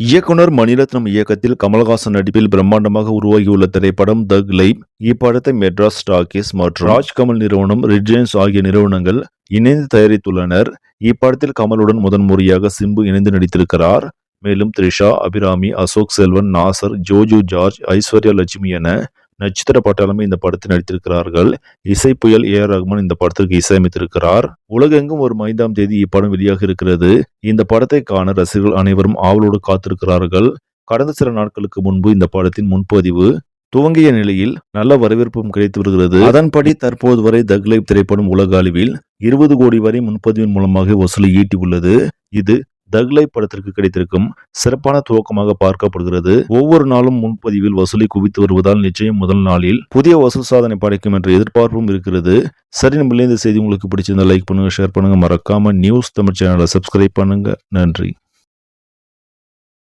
இயக்குனர் மணிரத்னம் இயக்கத்தில் கமல்ஹாசன் நடிப்பில் பிரம்மாண்டமாக உருவாகியுள்ள திரைப்படம் தக் லைஃப். இப்படத்தை மெட்ராஸ் டாக்கீஸ் மற்றும் ராஜ்கமல் நிறுவனம், ரிலையன்ஸ் ஆகிய நிறுவனங்கள் இணைந்து தயாரித்துள்ளனர். இப்படத்தில் கமலுடன் முதன்முறையாக சிம்பு இணைந்து நடித்திருக்கிறார். மேலும் த்ரிஷா, அபிராமி, அசோக் செல்வன், நாசர், ஜோஜு ஜார்ஜ், ஐஸ்வர்யா லட்சுமி என நட்சத்திர பட்டாளமே இந்த படத்தில் நடித்திருக்கிறார்கள். இசை புயல் AR ரஹ்மான் இந்த படத்திற்கு இசையமைத்திருக்கிறார். உலகெங்கும் வரும் 5ஆம் தேதி இப்படம் வெளியாக இருக்கிறது. இந்த படத்தை காண ரசிகர்கள் அனைவரும் ஆவலோடு காத்திருக்கிறார்கள். கடந்த சில நாட்களுக்கு முன்பு இந்த படத்தின் முன்பதிவு துவங்கிய நிலையில் நல்ல வரவேற்பும் கிடைத்து வருகிறது. அதன்படி தற்போது வரை தக் லைஃப் திரைப்படம் உலக அளவில் 20 கோடி வரை முன்பதிவின் மூலமாக வசூலை ஈட்டியுள்ளது. இது தக் லைஃப் படத்திற்கு கிடைத்திருக்கும் சிறப்பான துவக்கமாக பார்க்கப்படுகிறது. ஒவ்வொரு நாளும் முன்பதிவில் வசூலை குவித்து வருவதால் நிச்சயம் முதல் நாளில் புதிய வசூல் சாதனை படைக்கும் என்ற எதிர்பார்ப்பும் இருக்கிறது. சரி, நம்மளே இந்த செய்தி உங்களுக்கு பிடிச்சிருந்தா லைக் பண்ணுங்க, ஷேர் பண்ணுங்க, மறக்காம நியூஸ் தமிழ் சேனலை சப்ஸ்கிரைப் பண்ணுங்க. நன்றி.